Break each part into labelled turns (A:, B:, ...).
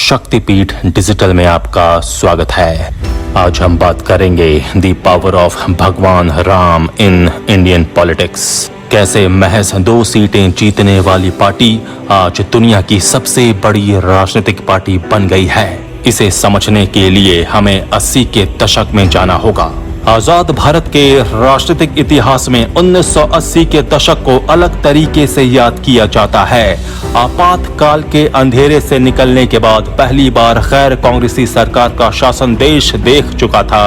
A: शक्तिपीठ डिजिटल में आपका स्वागत है। आज हम बात करेंगे द पावर ऑफ भगवान राम इन इंडियन पॉलिटिक्स। कैसे महज 2 सीटें जीतने वाली पार्टी आज दुनिया की सबसे बड़ी राजनीतिक पार्टी बन गई है। इसे समझने के लिए हमें 80 के दशक में जाना होगा। आजाद भारत के राजनीतिक इतिहास में 1980 के दशक को अलग तरीके से याद किया जाता है। आपातकाल के अंधेरे से निकलने के बाद पहली बार गैर कांग्रेसी सरकार का शासन देश देख चुका था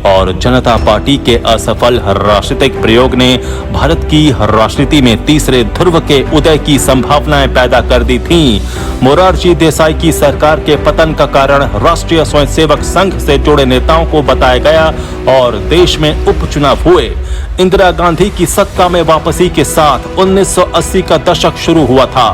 A: और जनता पार्टी के असफल राजनीतिक प्रयोग ने भारत की राजनीति में तीसरे ध्रुव के उदय की संभावनाएं पैदा कर दी थीं। मोरारजी देसाई की सरकार के पतन का कारण राष्ट्रीय स्वयंसेवक संघ से जुड़े नेताओं को बताया गया और देश में उपचुनाव हुए। इंदिरा गांधी की सत्ता में वापसी के साथ 1980 का दशक शुरू हुआ था।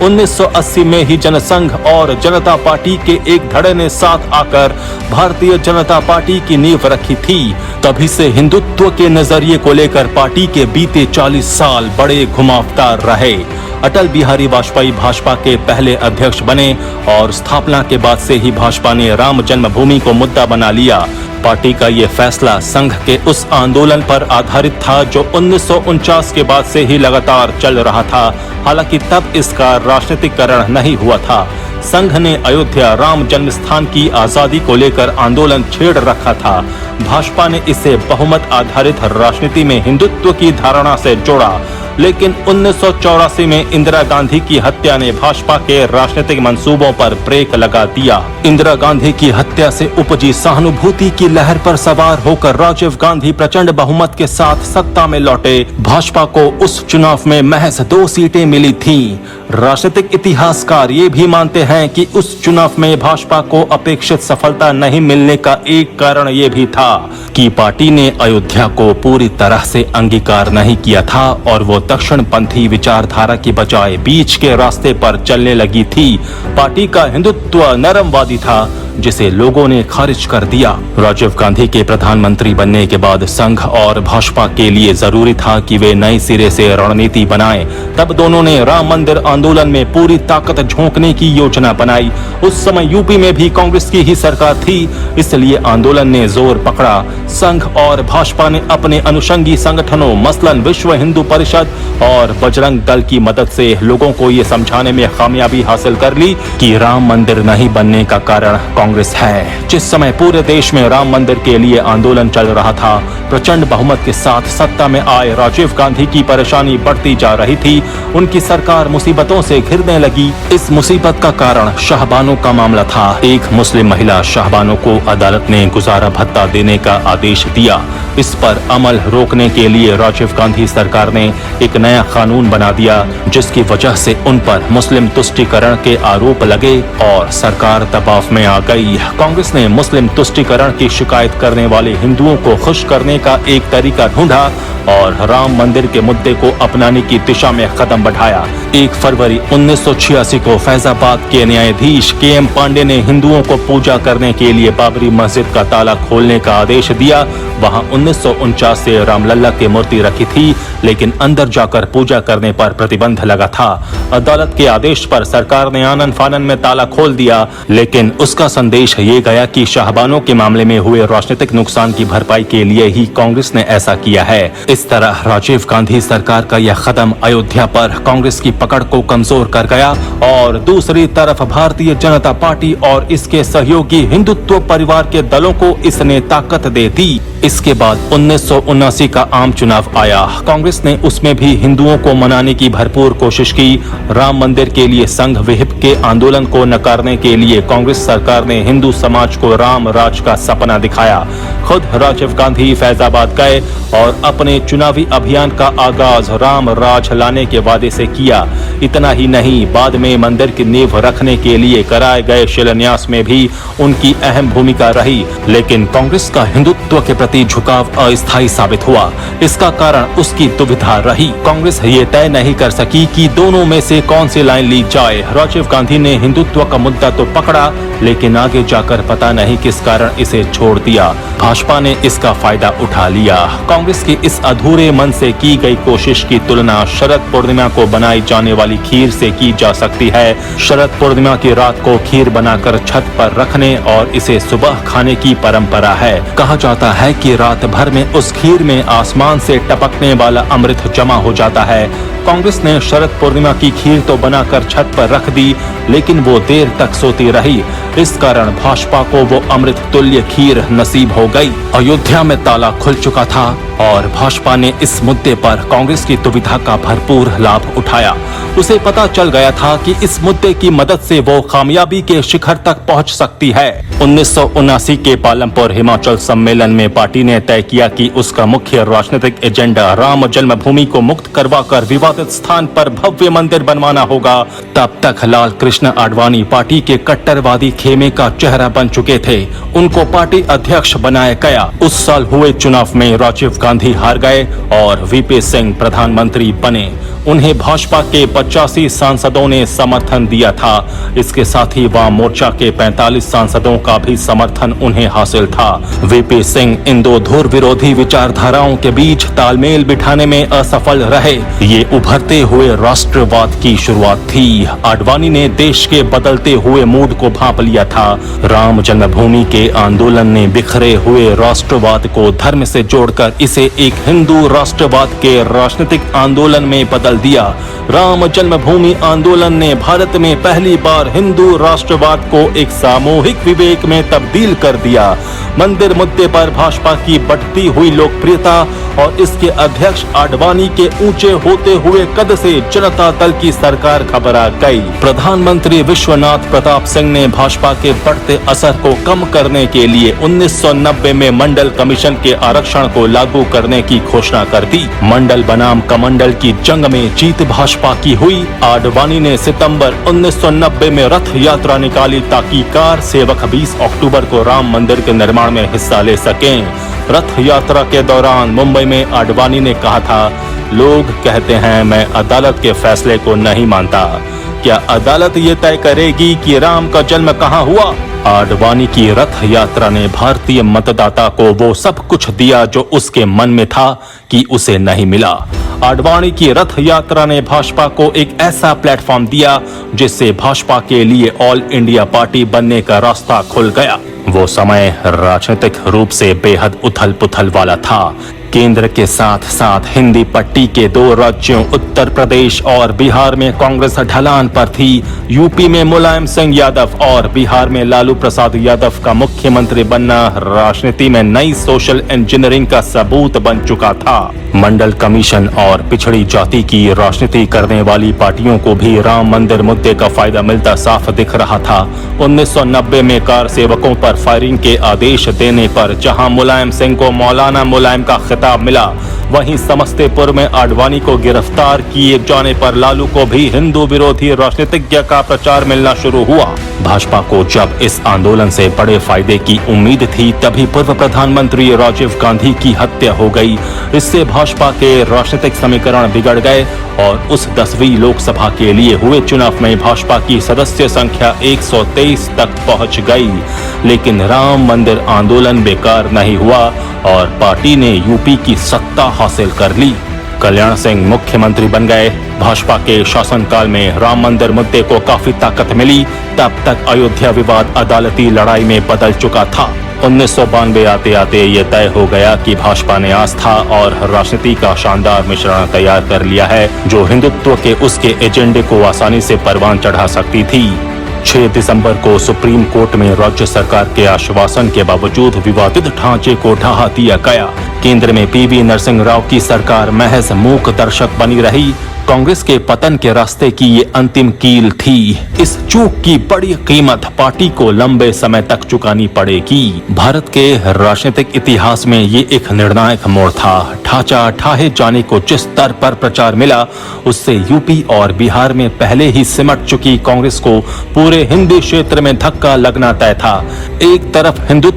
A: 1980 में ही जनसंघ और जनता पार्टी के एक धड़े ने साथ आकर भारतीय जनता पार्टी की नींव रखी थी। तभी से हिंदुत्व के नजरिए को लेकर पार्टी के बीते 40 साल बड़े घुमावदार रहे। अटल बिहारी वाजपेयी भाजपा के पहले अध्यक्ष बने और स्थापना के बाद से ही भाजपा ने राम जन्मभूमि को मुद्दा बना लिया। पार्टी का ये फैसला संघ के उस आंदोलन पर आधारित था जो 1949 के बाद से ही लगातार चल रहा था। हालांकि तब इसका राजनीतिकरण नहीं हुआ था। संघ ने अयोध्या राम जन्मस्थान की आजादी को लेकर आंदोलन छेड़ रखा था। भाजपा ने इसे बहुमत आधारित राजनीति में हिंदुत्व की धारणा से जोड़ा। लेकिन 1984 में इंदिरा गांधी की हत्या ने भाजपा के राजनीतिक मंसूबों पर ब्रेक लगा दिया। इंदिरा गांधी की हत्या से उपजी सहानुभूति की लहर पर सवार होकर राजीव गांधी प्रचंड बहुमत के साथ सत्ता में लौटे। भाजपा को उस चुनाव में महज 2 सीटें मिली थीं। राजनीतिक इतिहासकार ये भी मानते हैं कि उस चुनाव में भाजपा को अपेक्षित सफलता नहीं मिलने का एक कारण ये भी था कि पार्टी ने अयोध्या को पूरी तरह से अंगीकार नहीं किया था और वो दक्षिण पंथी विचारधारा की बजाय बीच के रास्ते पर चलने लगी थी। पार्टी का हिंदुत्व नरमवादी था जिसे लोगों ने खारिज कर दिया। राजीव गांधी के प्रधानमंत्री बनने के बाद संघ और भाजपा के लिए जरूरी था कि वे नए सिरे से रणनीति बनाएं। तब दोनों ने राम मंदिर आंदोलन में पूरी ताकत झोंकने की योजना बनाई। उस समय यूपी में भी कांग्रेस की ही सरकार थी, इसलिए आंदोलन ने जोर पकड़ा। संघ और भाजपा ने अपने अनुषंगी संगठनों मसलन विश्व हिंदू परिषद और बजरंग दल की मदद से लोगों को ये समझाने में कामयाबी हासिल कर ली कि राम मंदिर नहीं बनने का कारण कांग्रेस है। जिस समय पूरे देश में राम मंदिर के लिए आंदोलन चल रहा था, प्रचंड बहुमत के साथ सत्ता में आए राजीव गांधी की परेशानी बढ़ती जा रही थी। उनकी सरकार मुसीबतों से घिरने लगी। इस मुसीबत का कारण शाहबानों का मामला था। एक मुस्लिम महिला शाहबानों को अदालत ने गुजारा भत्ता देने का आदेश दिया। इस पर अमल रोकने के लिए राजीव गांधी सरकार ने एक नया कानून बना दिया, जिसकी वजह से उन पर मुस्लिम तुष्टीकरण के आरोप लगे और सरकार दबाव में आ गई। कांग्रेस ने मुस्लिम तुष्टीकरण की शिकायत करने वाले हिंदुओं को खुश करने का एक तरीका ढूंढा और राम मंदिर के मुद्दे को अपनाने की दिशा में कदम बढ़ाया। 1 फरवरी 1986 को फैजाबाद के न्यायाधीश KM पांडे ने हिंदुओं को पूजा करने के लिए बाबरी मस्जिद का ताला खोलने का आदेश दिया। वहां 1949 से रामलल्ला की मूर्ति रखी थी, लेकिन अंदर जाकर पूजा करने पर प्रतिबंध लगा था। अदालत के आदेश पर सरकार ने आनन फानन में ताला खोल दिया, लेकिन उसका संदेश ये गया कि शाहबानों के मामले में हुए राजनीतिक नुकसान की भरपाई के लिए ही कांग्रेस ने ऐसा किया है। इस तरह राजीव गांधी सरकार का यह कदम अयोध्या पर कांग्रेस की पकड़ को कमजोर कर गया और दूसरी तरफ भारतीय जनता पार्टी और इसके सहयोगी हिंदुत्व परिवार के दलों को इसने ताकत दे दी। इसके बाद 1979 का आम चुनाव आया। कांग्रेस ने उसमें भी हिंदुओं को मनाने की भरपूर कोशिश की। राम मंदिर के लिए संघ विहिप के आंदोलन को नकारने के लिए कांग्रेस सरकार ने हिंदू समाज को राम राज का सपना दिखाया। खुद राजीव गांधी फैजाबाद गए और अपने चुनावी अभियान का आगाज राम राज लाने के वादे से किया। इतना ही नहीं, बाद में मंदिर की नींव रखने के लिए कराए गए शिलान्यास में भी उनकी अहम भूमिका रही। लेकिन कांग्रेस का हिंदुत्व के प्रति झुकाव अस्थायी साबित हुआ। इसका कारण उसकी दुविधा रही। कांग्रेस ये तय नहीं कर सकी कि दोनों में से कौन सी लाइन ली जाए। राजीव गांधी ने हिंदुत्व का मुद्दा तो पकड़ा, लेकिन आगे जाकर पता नहीं किस कारण इसे छोड़ दिया। भाजपा ने इसका फायदा उठा लिया। कांग्रेस के इस अधूरे मन से की गई कोशिश की तुलना शरद पूर्णिमा को बनाई जाने वाली खीर से की जा सकती है। शरद पूर्णिमा की रात को खीर बनाकर छत पर रखने और इसे सुबह खाने की परंपरा है। कहा जाता है कि रात भर में उस खीर में आसमान से टपकने वाला अमृत जमा हो जाता है। कांग्रेस ने शरद पूर्णिमा की खीर तो बनाकर छत पर रख दी, लेकिन वो देर तक सोती रही। इस कारण भाजपा को वो अमृत तुल्य खीर नसीब हो गई। अयोध्या में ताला खुल चुका था और भाजपा ने इस मुद्दे पर कांग्रेस की दुविधा का भरपूर लाभ उठाया। उसे पता चल गया था कि इस मुद्दे की मदद से वो कामयाबी के शिखर तक पहुंच सकती है। 1979 के पालमपुर हिमाचल सम्मेलन में पार्टी ने तय किया कि उसका मुख्य राजनीतिक एजेंडा राम जन्मभूमि को मुक्त करवाकर विवादित स्थान पर भव्य मंदिर बनवाना होगा। तब तक लाल कृष्ण आडवाणी पार्टी के कट्टरवादी खेमे का चेहरा बन चुके थे। उनको पार्टी अध्यक्ष बनाया गया। उस साल हुए चुनाव में राजीव गांधी हार गए और वीपी सिंह प्रधानमंत्री बने। उन्हें भाजपा के 85 सांसदों ने समर्थन दिया था। इसके साथ ही वाम मोर्चा के 45 सांसदों का भी समर्थन उन्हें हासिल था। वीपी सिंह इन दो धुर विरोधी विचारधाराओं के बीच तालमेल बिठाने में असफल रहे। ये उभरते हुए राष्ट्रवाद की शुरुआत थी। आडवाणी ने देश के बदलते हुए मूड को भांप लिया था। राम जन्मभूमि के आंदोलन ने बिखरे हुए राष्ट्रवाद को धर्म से जोड़कर इसे एक हिंदू राष्ट्रवाद के राजनीतिक आंदोलन में बदल दिया। राम जन्मभूमि आंदोलन ने भारत में पहली बार हिंदू राष्ट्रवाद को एक सामूहिक विवेक में तब्दील कर दिया। मंदिर मुद्दे पर भाजपा की बढ़ती हुई लोकप्रियता और इसके अध्यक्ष आडवाणी के ऊंचे होते हुए कद से जनता दल की सरकार घबरा गई। प्रधानमंत्री विश्वनाथ प्रताप सिंह ने भाजपा के बढ़ते असर को कम करने के लिए 1990 में मंडल कमीशन के आरक्षण को लागू करने की घोषणा कर दी। मंडल बनाम कमंडल की जंग में जीत भाजपा की हुई। आडवाणी ने सितंबर 1990 में रथ यात्रा निकाली ताकि कार सेवक 20 अक्टूबर को राम मंदिर के निर्माण में हिस्सा ले सकें। रथ यात्रा के दौरान मुंबई में आडवाणी ने कहा था, लोग कहते हैं मैं अदालत के फैसले को नहीं मानता। क्या अदालत ये तय करेगी कि राम का जन्म कहाँ हुआ? आडवाणी की रथ यात्रा ने भारतीय मतदाता को वो सब कुछ दिया जो उसके मन में था कि उसे नहीं मिला। आडवाणी की रथ यात्रा ने भाजपा को एक ऐसा प्लेटफॉर्म दिया जिससे भाजपा के लिए ऑल इंडिया पार्टी बनने का रास्ता खुल गया। वो समय राजनीतिक रूप से बेहद उथल पुथल वाला था। केंद्र के साथ साथ हिंदी पट्टी के दो राज्यों उत्तर प्रदेश और बिहार में कांग्रेस ढलान पर थी। यूपी में मुलायम सिंह यादव और बिहार में लालू प्रसाद यादव का मुख्यमंत्री बनना राजनीति में नई सोशल इंजीनियरिंग का सबूत बन चुका था। मंडल कमीशन और पिछड़ी जाति की राजनीति करने वाली पार्टियों को भी राम मंदिर मुद्दे का फायदा मिलता साफ दिख रहा था। 1990 में कार सेवकों पर फायरिंग के आदेश देने पर जहां मुलायम सिंह को मौलाना मुलायम का खिताब मिला, वहीं समस्तीपुर में आडवाणी को गिरफ्तार किए जाने पर लालू को भी हिंदू विरोधी राजनीतिज्ञ का प्रचार मिलना शुरू हुआ। भाजपा को जब इस आंदोलन से बड़े फायदे की उम्मीद थी, तभी पूर्व प्रधानमंत्री राजीव गांधी की हत्या हो गई। इससे भाजपा के राजनीतिक समीकरण बिगड़ गए और उस 10वीं लोकसभा के लिए हुए चुनाव में भाजपा की सदस्य संख्या 123 तक पहुंच गई। लेकिन राम मंदिर आंदोलन बेकार नहीं हुआ और पार्टी ने यूपी की सत्ता हासिल कर ली। कल्याण सिंह मुख्यमंत्री बन गए। भाजपा के शासनकाल में राम मंदिर मुद्दे को काफी ताकत मिली। तब तक अयोध्या विवाद अदालती लड़ाई में बदल चुका था। 1992 आते आते ये तय हो गया कि भाजपा ने आस्था और राजनीति का शानदार मिश्रण तैयार कर लिया है, जो हिंदुत्व के उसके एजेंडे को आसानी से परवान चढ़ा सकती थी। 6 दिसंबर को सुप्रीम कोर्ट में राज्य सरकार के आश्वासन के बावजूद विवादित ढांचे को ढहा दिया गया। केंद्र में पीवी नरसिंह राव की सरकार महज मूक दर्शक बनी रही। कांग्रेस के पतन के रास्ते की ये अंतिम कील थी। इस चूक की बड़ी कीमत पार्टी को लंबे समय तक चुकानी पड़ेगी। भारत के राजनीतिक इतिहास में ये एक निर्णायक मोड़ था। ढांचा ढाहे जाने को जिस स्तर पर प्रचार मिला, उससे यूपी और बिहार में पहले ही सिमट चुकी कांग्रेस को पूरे हिंदी क्षेत्र में धक्का लगना तय था। एक तरफ हिंदुत्व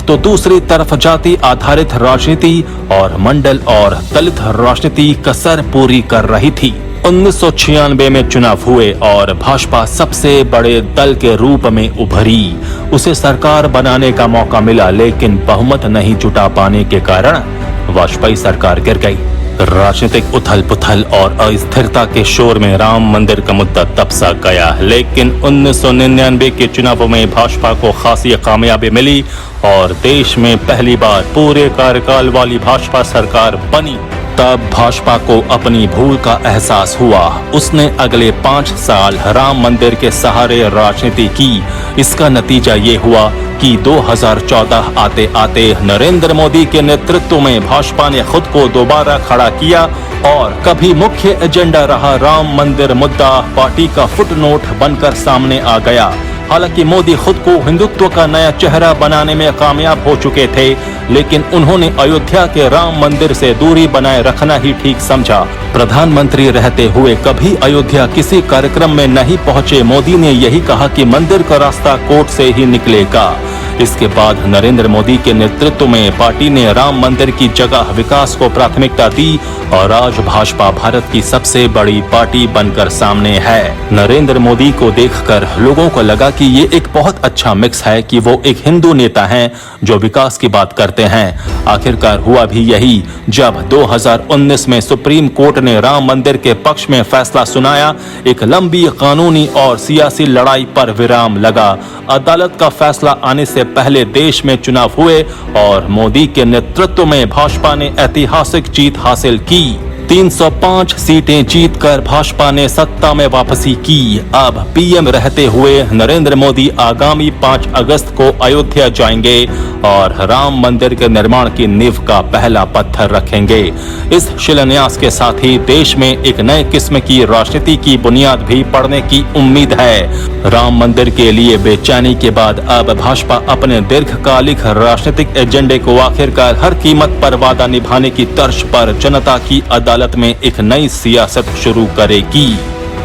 A: तो दूसरी तरफ जाति आधारित राजनीति और मंडल और दलित राजनीति कसर पूरी कर रही थी। 1996 में चुनाव हुए और भाजपा सबसे बड़े दल के रूप में उभरी। उसे सरकार बनाने का मौका मिला, लेकिन बहुमत नहीं जुटा पाने के कारण वाजपेयी सरकार गिर गई। राजनीतिक उथल पुथल और अस्थिरता के शोर में राम मंदिर का मुद्दा तब सा गया, लेकिन 1999 के चुनावों में भाजपा को खासी कामयाबी मिली और देश में पहली बार पूरे कार्यकाल वाली भाजपा सरकार बनी। तब भाजपा को अपनी भूल का एहसास हुआ। उसने अगले 5 साल राम मंदिर के सहारे राजनीति की। इसका नतीजा ये हुआ कि 2014 आते आते नरेंद्र मोदी के नेतृत्व में भाजपा ने खुद को दोबारा खड़ा किया और कभी मुख्य एजेंडा रहा राम मंदिर मुद्दा पार्टी का फुटनोट बनकर सामने आ गया। हालांकि मोदी खुद को हिंदुत्व का नया चेहरा बनाने में कामयाब हो चुके थे, लेकिन उन्होंने अयोध्या के राम मंदिर से दूरी बनाए रखना ही ठीक समझा। प्रधानमंत्री रहते हुए कभी अयोध्या किसी कार्यक्रम में नहीं पहुंचे मोदी ने यही कहा कि मंदिर का रास्ता कोर्ट से ही निकलेगा। इसके बाद नरेंद्र मोदी के नेतृत्व में पार्टी ने राम मंदिर की जगह विकास को प्राथमिकता दी और आज भाजपा भारत की सबसे बड़ी पार्टी बनकर सामने है। नरेंद्र मोदी को देखकर लोगों को लगा कि ये एक बहुत अच्छा मिक्स है कि वो एक हिंदू नेता हैं जो विकास की बात करते हैं। आखिरकार हुआ भी यही। जब 2019 में सुप्रीम कोर्ट ने राम मंदिर के पक्ष में फैसला सुनाया, एक लंबी कानूनी और सियासी लड़ाई पर विराम लगा। अदालत का फैसला आने से पहले देश में चुनाव हुए और मोदी के नेतृत्व में भाजपा ने ऐतिहासिक जीत हासिल की। 305 सीटें जीतकर भाजपा ने सत्ता में वापसी की। अब पीएम रहते हुए नरेंद्र मोदी आगामी 5 अगस्त को अयोध्या जाएंगे और राम मंदिर के निर्माण की नींव का पहला पत्थर रखेंगे। इस शिलान्यास के साथ ही देश में एक नए किस्म की राजनीति की बुनियाद भी पड़ने की उम्मीद है। राम मंदिर के लिए बेचैनी के बाद अब भाजपा अपने दीर्घकालिक राजनीतिक एजेंडे को आखिरकार हर कीमत पर वादा निभाने की तर्ज पर जनता की अदालत में एक नई सियासत शुरू करेगी।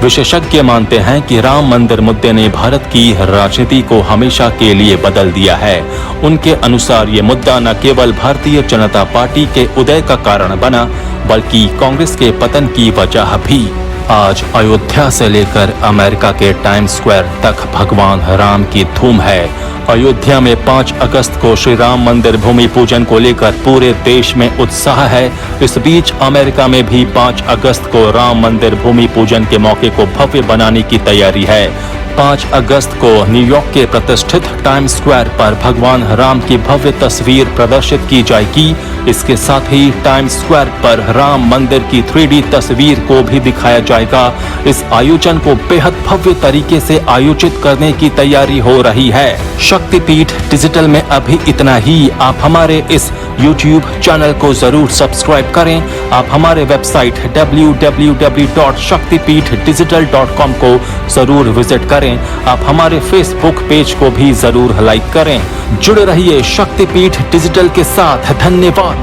A: विशेषज्ञ मानते हैं कि राम मंदिर मुद्दे ने भारत की राजनीति को हमेशा के लिए बदल दिया है। उनके अनुसार ये मुद्दा न केवल भारतीय जनता पार्टी के उदय का कारण बना, बल्कि कांग्रेस के पतन की वजह भी। आज अयोध्या से लेकर अमेरिका के टाइम्स स्क्वायर तक भगवान राम की धूम है। अयोध्या में 5 अगस्त को श्री राम मंदिर भूमि पूजन को लेकर पूरे देश में उत्साह है। इस बीच अमेरिका में भी 5 अगस्त को राम मंदिर भूमि पूजन के मौके को भव्य बनाने की तैयारी है। 5 अगस्त को न्यूयॉर्क के प्रतिष्ठित टाइम्स स्क्वायर पर भगवान राम की भव्य तस्वीर प्रदर्शित की जाएगी। इसके साथ ही टाइम्स स्क्वायर पर राम मंदिर की 3D तस्वीर को भी दिखाया जाएगा। इस आयोजन को बेहद भव्य तरीके से आयोजित करने की तैयारी हो रही है। शक्तिपीठ डिजिटल में अभी इतना ही। आप हमारे इस YouTube चैनल को जरूर सब्सक्राइब करें। आप हमारे वेबसाइट www.shaktipeethdigital.com को जरूर विजिट करें। आप हमारे फेसबुक पेज को भी जरूर लाइक करें। जुड़े रहिए शक्तिपीठ डिजिटल के साथ। धन्यवाद।